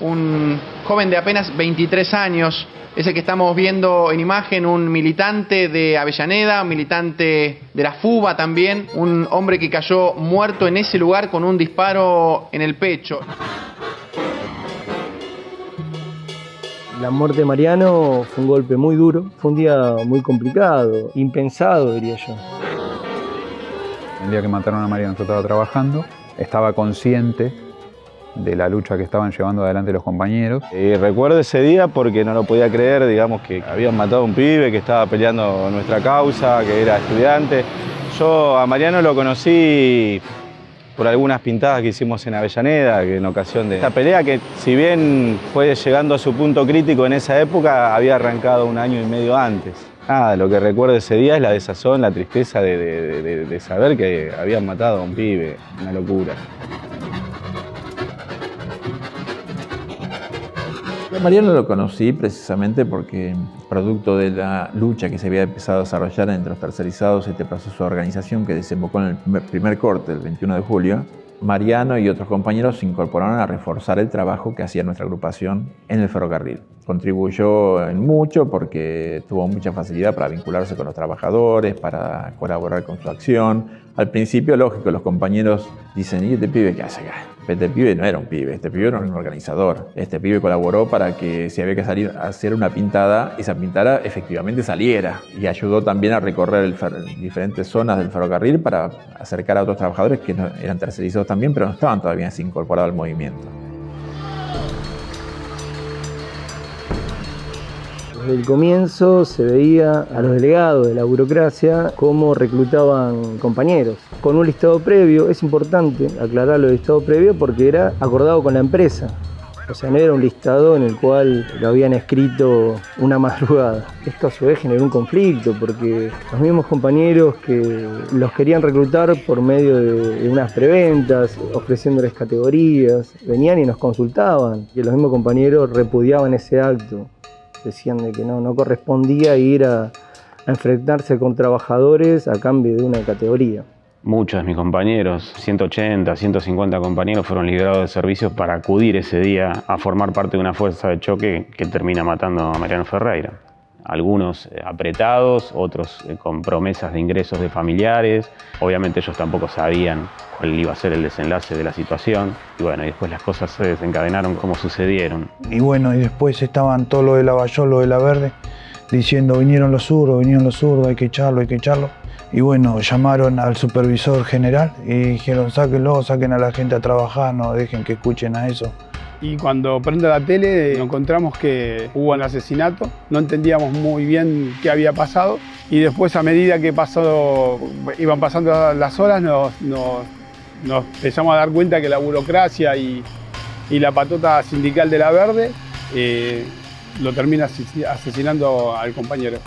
un joven de apenas 23 años, ese que estamos viendo en imagen, un militante de Avellaneda, un militante de la FUBA también, un hombre que cayó muerto en ese lugar con un disparo en el pecho. La muerte de Mariano fue un golpe muy duro, fue un día muy complicado, impensado diría yo. El día que mataron a Mariano yo estaba trabajando, estaba consciente de la lucha que estaban llevando adelante los compañeros. Y recuerdo ese día porque no lo podía creer, digamos que habían matado a un pibe que estaba peleando nuestra causa, que era estudiante. Yo a Mariano lo conocí por algunas pintadas que hicimos en Avellaneda, que en ocasión de esta pelea, que si bien fue llegando a su punto crítico en esa época, había arrancado 1 año y medio antes. Nada, lo que recuerdo ese día es la desazón, la tristeza de saber que habían matado a un pibe, una locura. Mariano lo conocí precisamente porque, producto de la lucha que se había empezado a desarrollar entre los tercerizados, este proceso de organización que desembocó en el primer corte el 21 de julio, Mariano y otros compañeros se incorporaron a reforzar el trabajo que hacía nuestra agrupación en el ferrocarril. Contribuyó en mucho porque tuvo mucha facilidad para vincularse con los trabajadores, para colaborar con su acción. Al principio, lógico, los compañeros dicen, ¿y este pibe qué hace acá? Este pibe no era un pibe, este pibe era un organizador. Este pibe colaboró para que si había que salir a hacer una pintada, esa pintada efectivamente saliera. Y ayudó también a recorrer diferentes zonas del ferrocarril para acercar a otros trabajadores que no, eran tercerizados también, pero no estaban todavía así incorporados al movimiento. Desde el comienzo se veía a los delegados de la burocracia cómo reclutaban compañeros. Con un listado previo, es importante aclarar lo del listado previo porque era acordado con la empresa. O sea, no era un listado en el cual lo habían escrito una madrugada. Esto a su vez generó un conflicto porque los mismos compañeros que los querían reclutar por medio de unas preventas, ofreciéndoles categorías, venían y nos consultaban. Y los mismos compañeros repudiaban ese acto. Decían de que no correspondía ir a enfrentarse con trabajadores a cambio de una categoría. Muchos de mis compañeros, 180, 150 compañeros, fueron liberados de servicios para acudir ese día a formar parte de una fuerza de choque que termina matando a Mariano Ferreira. Algunos apretados, otros con promesas de ingresos de familiares. Obviamente ellos tampoco sabían cuál iba a ser el desenlace de la situación. Y bueno, y después las cosas se desencadenaron como sucedieron. Y bueno, y después estaban todos los de Lavallol, los de La Verde, diciendo vinieron los zurdos, hay que echarlo, hay que echarlo. Y bueno, llamaron al supervisor general y dijeron sáquenlo, saquen a la gente a trabajar, no dejen que escuchen a eso. Y cuando prendo la tele encontramos que hubo un asesinato, no entendíamos muy bien qué había pasado y después a medida que iban pasando las horas nos empezamos a dar cuenta que la burocracia y la patota sindical de La Verde lo termina asesinando al compañero.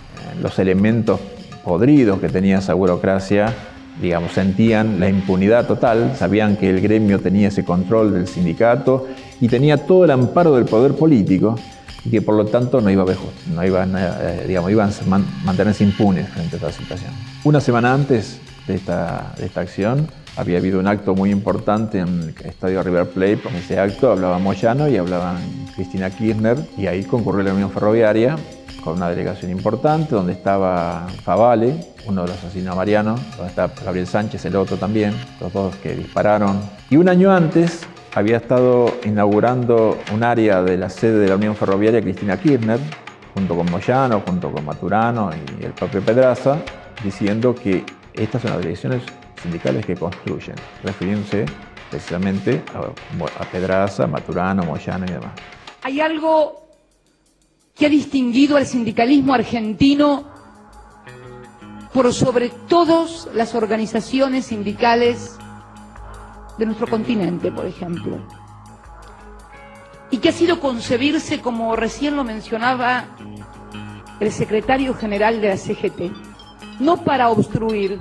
Los elementos podridos que tenía esa burocracia, digamos, sentían la impunidad total, sabían que el gremio tenía ese control del sindicato y tenía todo el amparo del poder político y que por lo tanto no iban a mantenerse impunes frente a esta situación. Una semana antes de esta acción había habido un acto muy importante en el estadio River Plate. En ese acto hablaba Moyano y hablaban Cristina Kirchner y ahí concurrió la Unión Ferroviaria con una delegación importante donde estaba Favale, uno de los asesinos a Mariano, donde está Gabriel Sánchez, el otro también, los dos que dispararon. Y un año antes había estado inaugurando un área de la sede de la Unión Ferroviaria Cristina Kirchner, junto con Moyano, junto con Maturano y el propio Pedraza, diciendo que estas son las direcciones sindicales que construyen, refiriéndose precisamente a Pedraza, Maturano, Moyano y demás. Hay algo que ha distinguido al sindicalismo argentino por sobre todas las organizaciones sindicales de nuestro continente, por ejemplo, y que ha sido concebirse, como recién lo mencionaba el secretario general de la CGT, no para obstruir,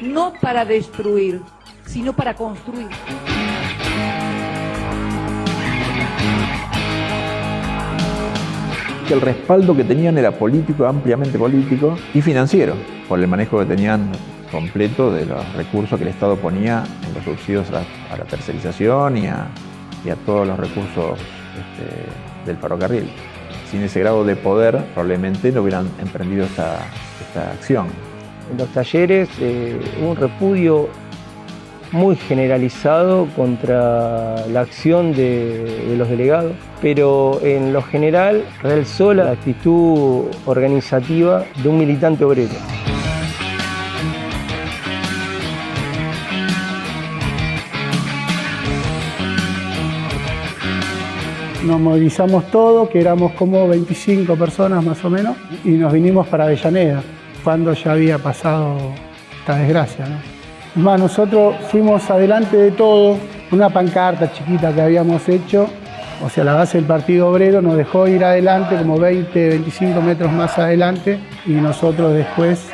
no para destruir, sino para construir. El respaldo que tenían era político, ampliamente político y financiero, por el manejo que tenían completo de los recursos que el Estado ponía en los subsidios a la tercerización y a todos los recursos del ferrocarril. Sin ese grado de poder, probablemente no hubieran emprendido esta acción. En los talleres hubo un repudio muy generalizado contra la acción de los delegados, pero en lo general realzó la actitud organizativa de un militante obrero. Nos movilizamos todos, que éramos como 25 personas más o menos, y nos vinimos para Avellaneda, cuando ya había pasado esta desgracia, ¿no? Es más, nosotros fuimos adelante de todo, una pancarta chiquita que habíamos hecho, o sea, la base del Partido Obrero nos dejó ir adelante como 20, 25 metros más adelante, y nosotros después,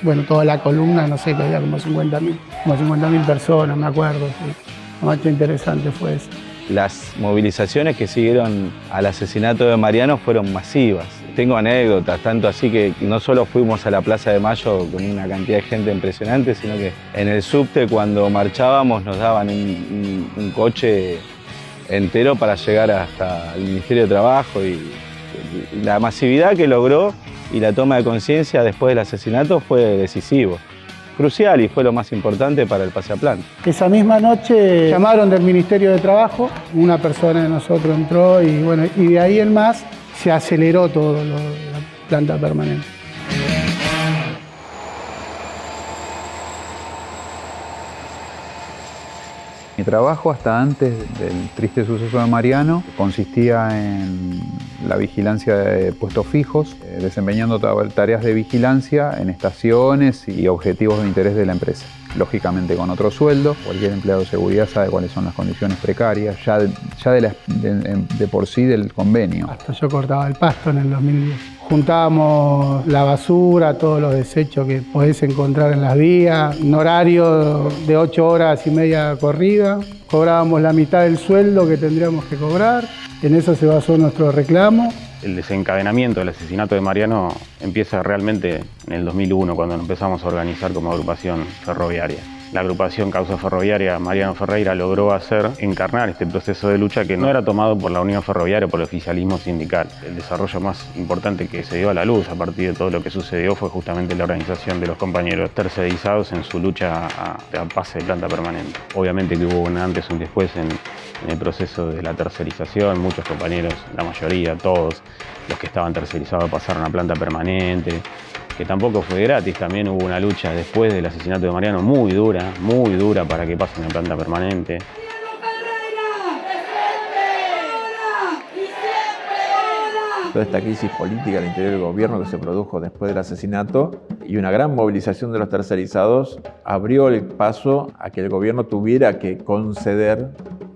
bueno, toda la columna, no sé, que había como 50.000 personas, me acuerdo, sí. Lo más interesante fue eso. Las movilizaciones que siguieron al asesinato de Mariano fueron masivas. Tengo anécdotas, tanto así que no solo fuimos a la Plaza de Mayo con una cantidad de gente impresionante, sino que en el subte cuando marchábamos nos daban un coche entero para llegar hasta el Ministerio de Trabajo, y la masividad que logró y la toma de conciencia después del asesinato fue decisivo. Crucial, y fue lo más importante para el pase a planta. Esa misma noche llamaron del Ministerio de Trabajo, una persona de nosotros entró y bueno, y de ahí en más se aceleró todo la planta permanente. Mi trabajo hasta antes del triste suceso de Mariano consistía en la vigilancia de puestos fijos, desempeñando tareas de vigilancia en estaciones y objetivos de interés de la empresa. Lógicamente con otro sueldo, cualquier empleado de seguridad sabe cuáles son las condiciones precarias, ya de por sí del convenio. Hasta yo cortaba el pasto en el 2010. Juntábamos la basura, todos los desechos que podés encontrar en las vías, un horario de 8 horas y media corrida, cobrábamos la mitad del sueldo que tendríamos que cobrar, en eso se basó nuestro reclamo. El desencadenamiento del asesinato de Mariano empieza realmente en el 2001, cuando nos empezamos a organizar como agrupación ferroviaria. La agrupación Causa Ferroviaria Mariano Ferreira logró encarnar este proceso de lucha que no era tomado por la Unión Ferroviaria o por el oficialismo sindical. El desarrollo más importante que se dio a la luz a partir de todo lo que sucedió fue justamente la organización de los compañeros tercerizados en su lucha a pase de planta permanente. Obviamente que hubo un antes y un después en el proceso de la tercerización. Muchos compañeros, la mayoría, todos los que estaban tercerizados pasaron a planta permanente, que tampoco fue gratis. También hubo una lucha después del asesinato de Mariano muy dura para que pasen a planta permanente. Toda esta crisis política al interior del gobierno que se produjo después del asesinato y una gran movilización de los tercerizados abrió el paso a que el gobierno tuviera que conceder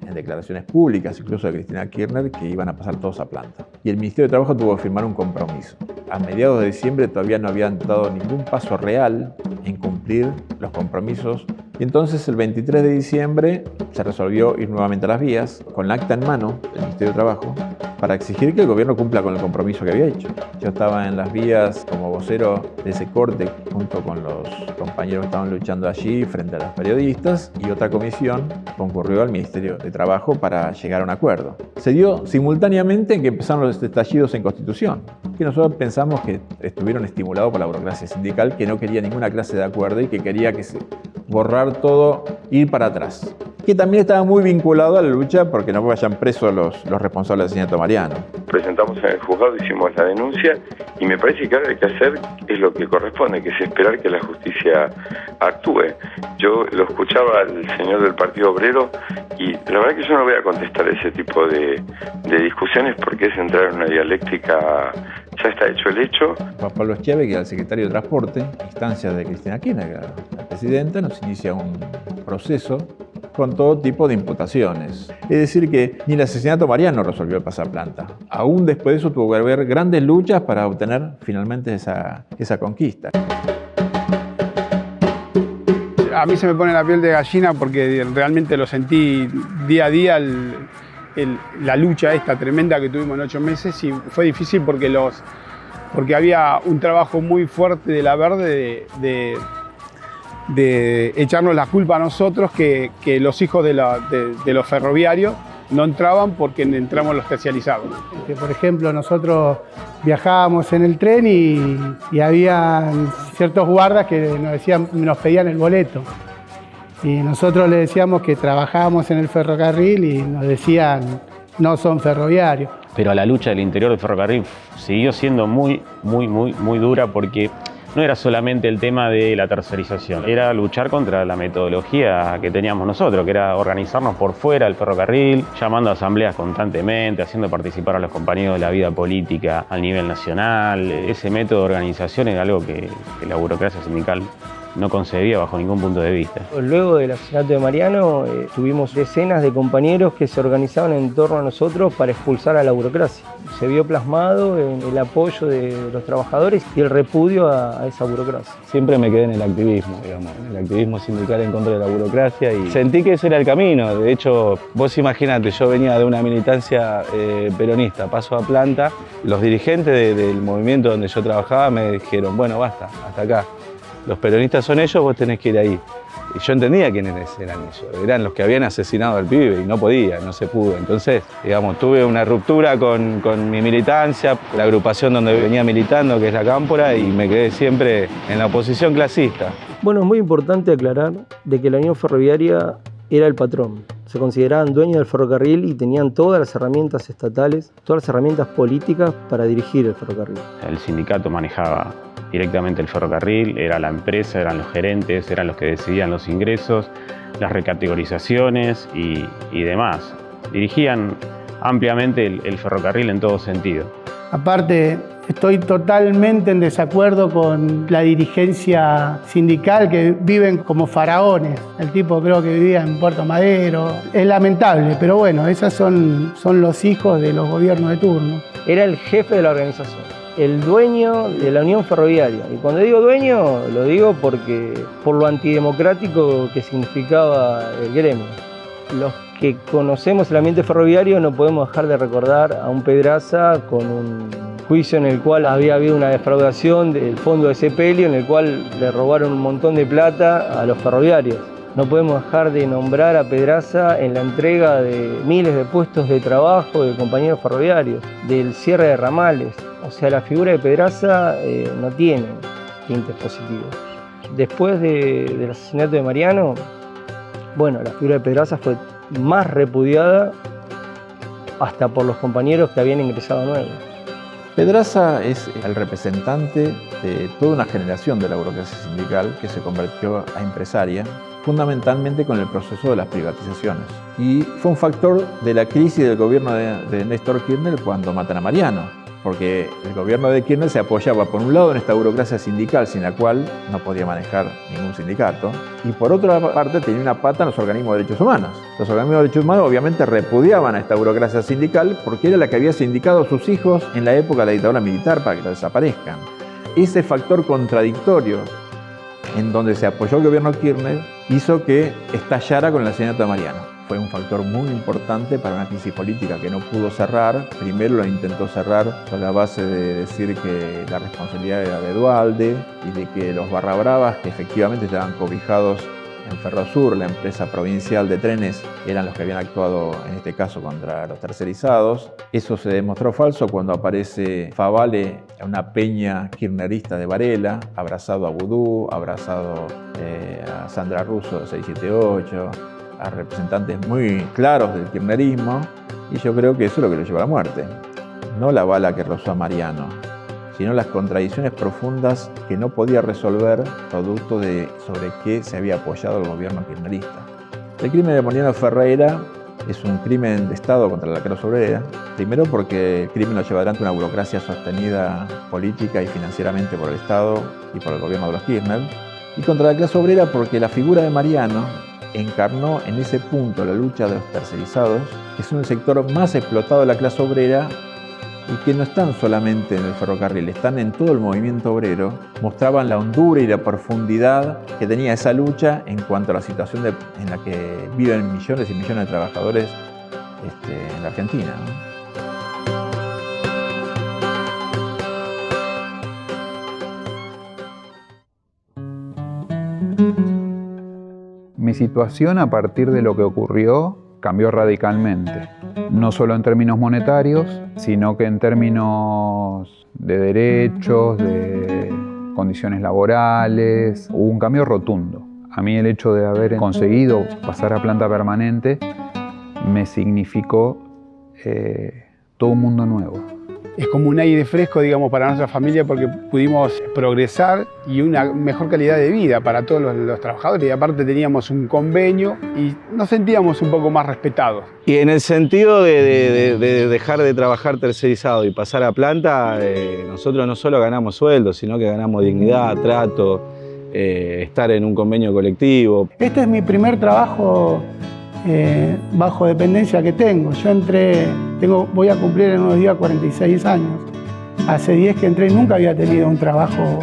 en declaraciones públicas, incluso de Cristina Kirchner, que iban a pasar todos a planta. Y el Ministerio de Trabajo tuvo que firmar un compromiso. A mediados de diciembre todavía no habían dado ningún paso real en cumplir los compromisos. Y entonces el 23 de diciembre se resolvió ir nuevamente a las vías, con la acta en mano del Ministerio de Trabajo, para exigir que el gobierno cumpla con el compromiso que había hecho. Yo estaba en las vías como vocero de ese corte, junto con los compañeros que estaban luchando allí frente a los periodistas, y otra comisión concurrió al Ministerio de Trabajo para llegar a un acuerdo. Se dio simultáneamente en que empezaron los estallidos en Constitución, que nosotros pensamos que estuvieron estimulados por la burocracia sindical, que no quería ninguna clase de acuerdo y que quería que se borrar todo, ir para atrás. Que también estaba muy vinculado a la lucha porque no vayan presos los responsables del asesinato de Mariano. Presentamos en el juzgado, hicimos la denuncia y me parece que ahora hay que hacer es lo que corresponde, que es esperar que la justicia actúe. Yo lo escuchaba al señor del Partido Obrero y la verdad que yo no voy a contestar ese tipo de discusiones porque es entrar en una dialéctica. Ya está hecho el hecho. Juan Pablo Schiave, que era el secretario de Transporte, a instancias de Cristina Kirchner, que era la presidenta, nos inicia un proceso con todo tipo de imputaciones. Es decir, que ni el asesinato de Mariano resolvió el pasaplanta. Aún después de eso tuvo que haber grandes luchas para obtener finalmente esa conquista. A mí se me pone la piel de gallina porque realmente lo sentí día a día, la lucha esta tremenda que tuvimos en 8 meses, y fue difícil porque había un trabajo muy fuerte de la Verde de echarnos la culpa a nosotros, que los hijos de los ferroviarios, no entraban porque entramos los especializados. Por ejemplo, nosotros viajábamos en el tren y había ciertos guardas que nos pedían el boleto. Y nosotros les decíamos que trabajábamos en el ferrocarril y nos decían, no son ferroviarios. Pero la lucha del interior del ferrocarril siguió siendo muy dura porque no era solamente el tema de la tercerización, era luchar contra la metodología que teníamos nosotros, que era organizarnos por fuera del ferrocarril, llamando a asambleas constantemente, haciendo participar a los compañeros de la vida política a nivel nacional. Ese método de organización era algo que la burocracia sindical no concebía bajo ningún punto de vista. Luego del asesinato de Mariano, tuvimos decenas de compañeros que se organizaban en torno a nosotros para expulsar a la burocracia. Se vio plasmado en el apoyo de los trabajadores y el repudio a esa burocracia. Siempre me quedé en el activismo, digamos, en el activismo sindical en contra de la burocracia y sentí que ese era el camino. De hecho, vos imaginate, yo venía de una militancia peronista, paso a planta, los dirigentes del movimiento donde yo trabajaba me dijeron, bueno, basta, hasta acá. Los peronistas son ellos, vos tenés que ir ahí. Y yo entendía quiénes eran ellos, eran los que habían asesinado al pibe y no podía, no se pudo. Entonces, digamos, tuve una ruptura con mi militancia, la agrupación donde venía militando, que es la Cámpora, y me quedé siempre en la oposición clasista. Bueno, es muy importante aclarar de que la Unión Ferroviaria era el patrón. Se consideraban dueños del ferrocarril y tenían todas las herramientas estatales, todas las herramientas políticas para dirigir el ferrocarril. El sindicato manejaba directamente el ferrocarril, era la empresa, eran los gerentes, eran los que decidían los ingresos, las recategorizaciones y demás. Dirigían ampliamente el ferrocarril en todo sentido. Aparte, estoy totalmente en desacuerdo con la dirigencia sindical que viven como faraones. El tipo creo que vivía en Puerto Madero. Es lamentable, pero bueno, esos son los hijos de los gobiernos de turno. Era el jefe de la organización, el dueño de la Unión Ferroviaria. Y cuando digo dueño, lo digo por lo antidemocrático que significaba el gremio. Los que conocemos el ambiente ferroviario no podemos dejar de recordar a un Pedraza con un juicio en el cual había habido una defraudación del fondo de sepelio, en el cual le robaron un montón de plata a los ferroviarios. No podemos dejar de nombrar a Pedraza en la entrega de miles de puestos de trabajo de compañeros ferroviarios, del cierre de ramales. O sea, la figura de Pedraza no tiene tintes positivos. Después del asesinato de Mariano, bueno, la figura de Pedraza fue más repudiada hasta por los compañeros que habían ingresado nuevos. Pedraza es el representante de toda una generación de la burocracia sindical que se convirtió a empresaria, fundamentalmente con el proceso de las privatizaciones. Y fue un factor de la crisis del gobierno de Néstor Kirchner cuando matan a Mariano, porque el gobierno de Kirchner se apoyaba por un lado en esta burocracia sindical sin la cual no podía manejar ningún sindicato, y por otra parte tenía una pata en los organismos de derechos humanos. Los organismos de derechos humanos obviamente repudiaban a esta burocracia sindical porque era la que había sindicado a sus hijos en la época de la dictadura militar para que lo desaparezcan. Ese factor contradictorio en donde se apoyó el gobierno Kirchner hizo que estallara con el asesinato de Mariano. Fue un factor muy importante para una crisis política que no pudo cerrar. Primero lo intentó cerrar sobre la base de decir que la responsabilidad era de Duhalde y de que los barrabravas, que efectivamente estaban cobijados en Ferrosur, la empresa provincial de trenes, eran los que habían actuado en este caso contra los tercerizados. Eso se demostró falso cuando aparece Favale en una peña kirchnerista de Varela, abrazado a Vudú, abrazado a Sandra Russo de 678, a representantes muy claros del kirchnerismo, y yo creo que eso es lo que lo llevó a la muerte. No la bala que rozó a Mariano, sino las contradicciones profundas que no podía resolver producto de sobre qué se había apoyado el gobierno kirchnerista. El crimen de Mariano Ferreira es un crimen de Estado contra la clase obrera, primero porque el crimen lo lleva adelante una burocracia sostenida política y financieramente por el Estado y por el gobierno de los Kirchner, y contra la clase obrera porque la figura de Mariano encarnó en ese punto la lucha de los tercerizados, que son el sector más explotado de la clase obrera y que no están solamente en el ferrocarril, están en todo el movimiento obrero, mostraban la hondura y la profundidad que tenía esa lucha en cuanto a la situación en la que viven millones y millones de trabajadores en la Argentina, ¿no? Mi situación a partir de lo que ocurrió cambió radicalmente. no solo en términos monetarios, sino que en términos de derechos, de condiciones laborales. Hubo un cambio rotundo. A mí el hecho de haber conseguido pasar a planta permanente me significó todo un mundo nuevo. Es como un aire fresco, digamos, para nuestra familia porque pudimos progresar y una mejor calidad de vida para todos los trabajadores. Y aparte teníamos un convenio y nos sentíamos un poco más respetados. Y en el sentido de dejar de trabajar tercerizado y pasar a planta, nosotros no solo ganamos sueldo, sino que ganamos dignidad, trato, estar en un convenio colectivo. Este es mi primer trabajo bajo dependencia que tengo. Yo entré, voy a cumplir en unos días 46 años. Hace 10 que entré y nunca había tenido un trabajo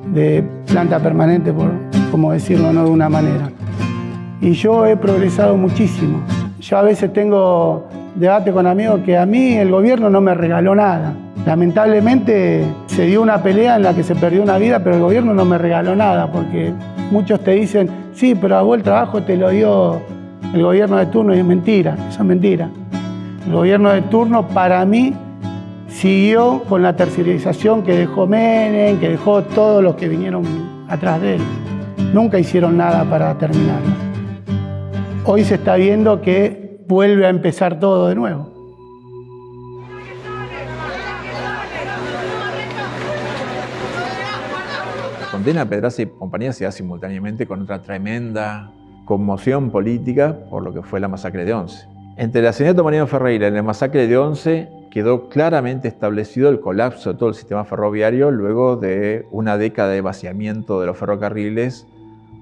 de planta permanente, por como decirlo, no de una manera. Y yo he progresado muchísimo. Yo a veces tengo debate con amigos que a mí el gobierno no me regaló nada. Lamentablemente se dio una pelea en la que se perdió una vida, pero el gobierno no me regaló nada, porque muchos te dicen, sí, pero a vos el trabajo te lo dio el gobierno de turno, y es mentira, eso es mentira. El gobierno de turno para mí siguió con la tercerización que dejó Menem, que dejó todos los que vinieron atrás de él. Nunca hicieron nada para terminarlo. Hoy se está viendo que vuelve a empezar todo de nuevo. La condena a Pedraza y compañía se da simultáneamente con otra tremenda conmoción política por lo que fue la masacre de Once. Entre el asesinato de Mariano Ferreira y la masacre de Once quedó claramente establecido el colapso de todo el sistema ferroviario luego de una década de vaciamiento de los ferrocarriles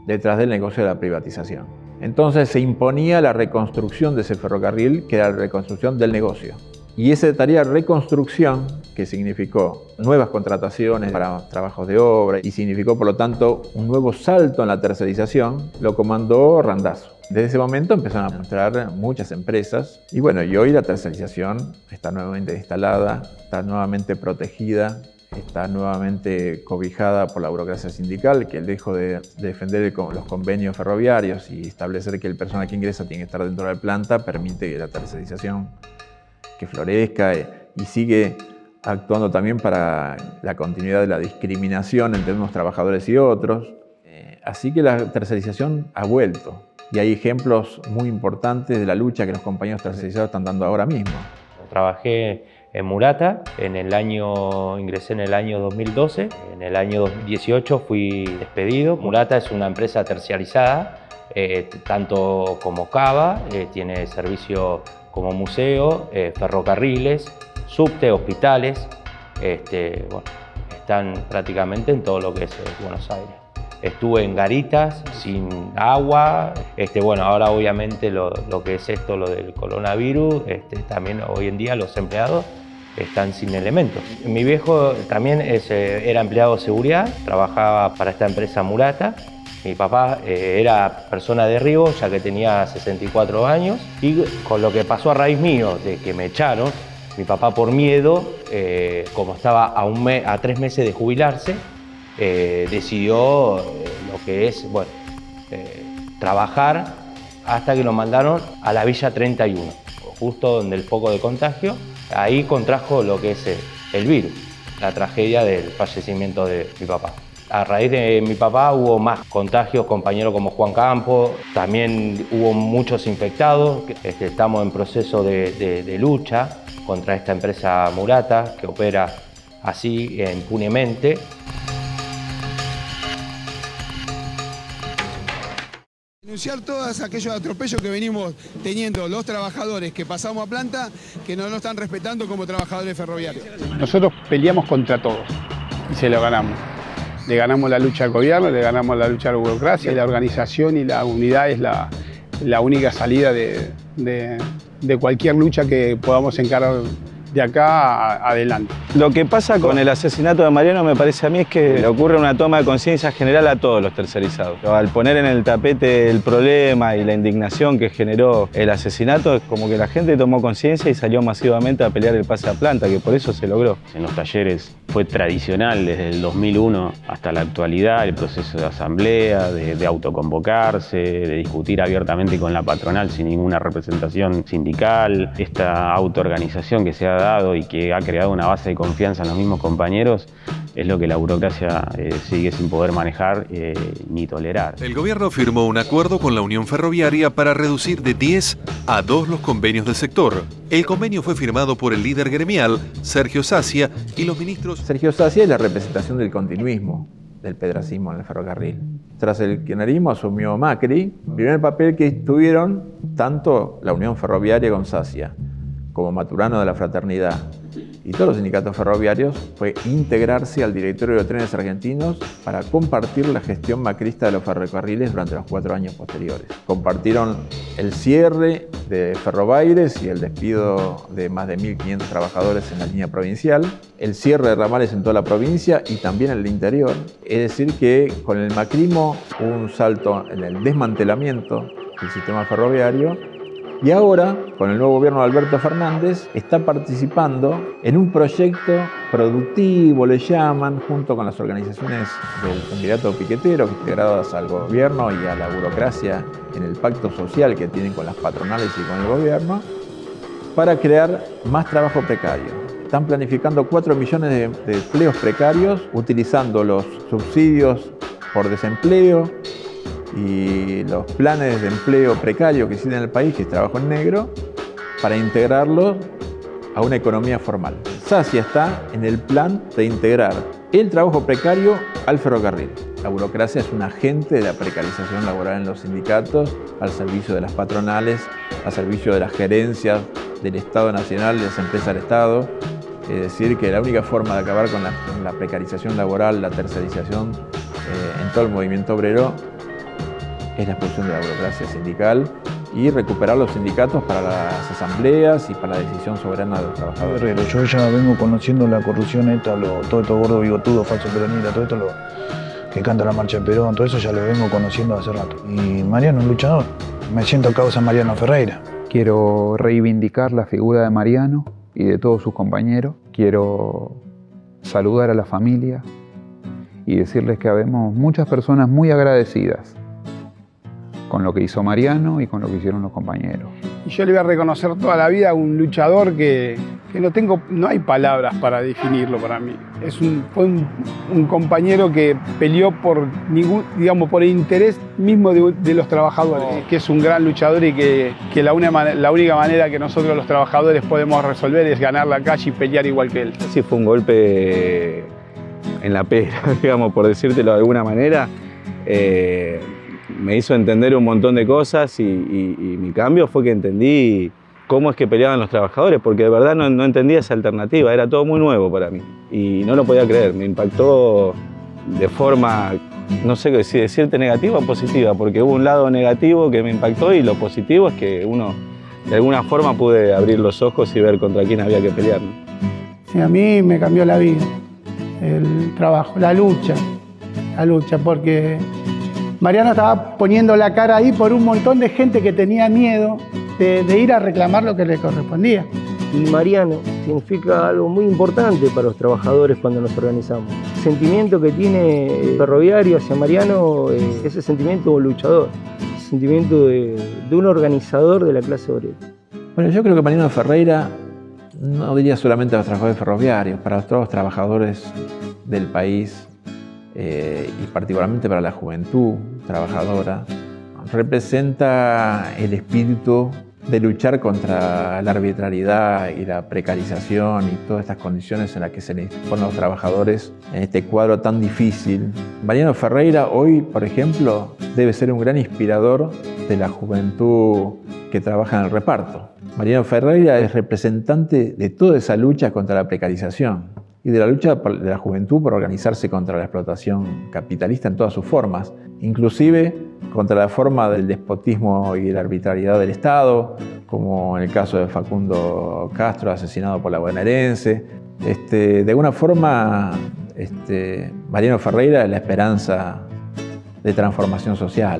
detrás del negocio de la privatización. Entonces se imponía la reconstrucción de ese ferrocarril, que era la reconstrucción del negocio. Y esa tarea de reconstrucción, que significó nuevas contrataciones para trabajos de obra y significó, por lo tanto, un nuevo salto en la tercerización, lo comandó Randazzo. Desde ese momento empezaron a entrar muchas empresas y bueno, y hoy la tercerización está nuevamente instalada, está nuevamente protegida, está nuevamente cobijada por la burocracia sindical, que lejos de defender los convenios ferroviarios y establecer que el personal que ingresa tiene que estar dentro de la planta, permite que la tercerización que florezca y sigue actuando también para la continuidad de la discriminación entre unos trabajadores y otros. Así que la tercerización ha vuelto y hay ejemplos muy importantes de la lucha que los compañeros tercerizados están dando ahora mismo. Trabajé en Murata, ingresé en el año 2012, en el año 2018 fui despedido. Murata es una empresa terciarizada, tanto como Cava, tiene servicio como museo, ferrocarriles, subte, hospitales, bueno, están prácticamente en todo lo que es Buenos Aires. Estuve en garitas, sin agua, bueno, ahora obviamente lo que es esto, lo del coronavirus, también hoy en día los empleados están sin elementos. Mi viejo también era empleado de seguridad, trabajaba para esta empresa Murata. Mi papá era persona de riesgo, ya que tenía 64 años, y con lo que pasó a raíz mío, de que me echaron, mi papá por miedo, como estaba a 3 meses de jubilarse, decidió lo que es, bueno, trabajar hasta que lo mandaron a la Villa 31, justo donde el foco de contagio. Ahí contrajo lo que es el virus, la tragedia del fallecimiento de mi papá. A raíz de mi papá hubo más contagios, compañeros como Juan Campos, también hubo muchos infectados. Estamos en proceso de lucha contra esta empresa Murata, que opera así impunemente. Denunciar todos aquellos atropellos que venimos teniendo los trabajadores que pasamos a planta, que no nos están respetando como trabajadores ferroviarios. Nosotros peleamos contra todos y se lo ganamos. Le ganamos la lucha al gobierno, le ganamos la lucha a la burocracia, y la organización y la unidad es la única salida de cualquier lucha que podamos encarar de acá adelante. Lo que pasa con el asesinato de Mariano, me parece a mí, es que le ocurre una toma de conciencia general a todos los tercerizados. Al poner en el tapete el problema y la indignación que generó el asesinato, es como que la gente tomó conciencia y salió masivamente a pelear el pase a planta, que por eso se logró. En los talleres fue tradicional desde el 2001 hasta la actualidad el proceso de asamblea, de autoconvocarse, de discutir abiertamente con la patronal sin ninguna representación sindical. Esta autoorganización que se ha dado y que ha creado una base de confianza en los mismos compañeros es lo que la burocracia sigue sin poder manejar ni tolerar. El gobierno firmó un acuerdo con la Unión Ferroviaria para reducir de 10 a 2 los convenios del sector. El convenio fue firmado por el líder gremial, Sergio Sacia, y los ministros... Sergio Sacia es la representación del continuismo del pedracismo en el ferrocarril. Tras el kirchnerismo asumió Macri, primer papel que tuvieron tanto la Unión Ferroviaria con Sacia como Maturano de la Fraternidad y todos los sindicatos ferroviarios fue integrarse al directorio de Trenes Argentinos para compartir la gestión macrista de los ferrocarriles durante los 4 años posteriores. Compartieron el cierre de Ferrobaires y el despido de más de 1.500 trabajadores en la línea provincial, el cierre de ramales en toda la provincia y también en el interior. Es decir que con el macrismo hubo un salto en el desmantelamiento del sistema ferroviario. Y ahora, con el nuevo gobierno de Alberto Fernández, está participando en un proyecto productivo, le llaman, junto con las organizaciones del sindicato piquetero, integradas al gobierno y a la burocracia en el pacto social que tienen con las patronales y con el gobierno, para crear más trabajo precario. Están planificando 4 millones de empleos precarios, utilizando los subsidios por desempleo, y los planes de empleo precario que existen en el país, que es trabajo en negro, para integrarlos a una economía formal. Sacia está en el plan de integrar el trabajo precario al ferrocarril. La burocracia es un agente de la precarización laboral en los sindicatos, al servicio de las patronales, al servicio de las gerencias del Estado Nacional, de las empresas del Estado. Es decir, que la única forma de acabar con la precarización laboral, la tercerización en todo el movimiento obrero, es la expulsión de la burocracia sindical y recuperar los sindicatos para las asambleas y para la decisión soberana de los trabajadores. Yo ya vengo conociendo la corrupción esta, todo esto gordo, bigotudo, falso peronista, todo esto que canta la marcha de Perón, todo eso ya lo vengo conociendo hace rato. Y Mariano es un luchador. Me siento causa Mariano Ferreira. Quiero reivindicar la figura de Mariano y de todos sus compañeros. Quiero saludar a la familia y decirles que habemos muchas personas muy agradecidas con lo que hizo Mariano y con lo que hicieron los compañeros. Y yo le voy a reconocer toda la vida a un luchador que no hay palabras para definirlo para mí. Fue un compañero que peleó por por el interés mismo de los trabajadores, que es un gran luchador y que la única manera que nosotros los trabajadores podemos resolver es ganar la calle y pelear igual que él. Sí, fue un golpe en la pera, digamos, por decírtelo de alguna manera. Me hizo entender un montón de cosas y mi cambio fue que entendí cómo es que peleaban los trabajadores, porque de verdad no entendía esa alternativa, era todo muy nuevo para mí y no lo podía creer. Me impactó de forma, no sé si decirte negativa o positiva, porque hubo un lado negativo que me impactó y lo positivo es que uno de alguna forma pude abrir los ojos y ver contra quién había que pelear, ¿no? Sí, a mí me cambió la vida, el trabajo, la lucha, porque Mariano estaba poniendo la cara ahí por un montón de gente que tenía miedo de ir a reclamar lo que le correspondía. Y Mariano significa algo muy importante para los trabajadores cuando nos organizamos. El sentimiento que tiene el ferroviario hacia Mariano es ese sentimiento luchador, ese sentimiento de un organizador de la clase obrera. Bueno, yo creo que Mariano Ferreira, no diría solamente a los trabajadores ferroviarios, para todos los trabajadores del país, y particularmente para la juventud trabajadora, representa el espíritu de luchar contra la arbitrariedad y la precarización y todas estas condiciones en las que se les ponen a los trabajadores en este cuadro tan difícil. Mariano Ferreira hoy, por ejemplo, debe ser un gran inspirador de la juventud que trabaja en el reparto. Mariano Ferreira es representante de toda esa lucha contra la precarización y de la lucha de la juventud por organizarse contra la explotación capitalista en todas sus formas, inclusive contra la forma del despotismo y la arbitrariedad del Estado, como en el caso de Facundo Castro, asesinado por la bonaerense. De alguna forma, Mariano Ferreira es la esperanza de transformación social.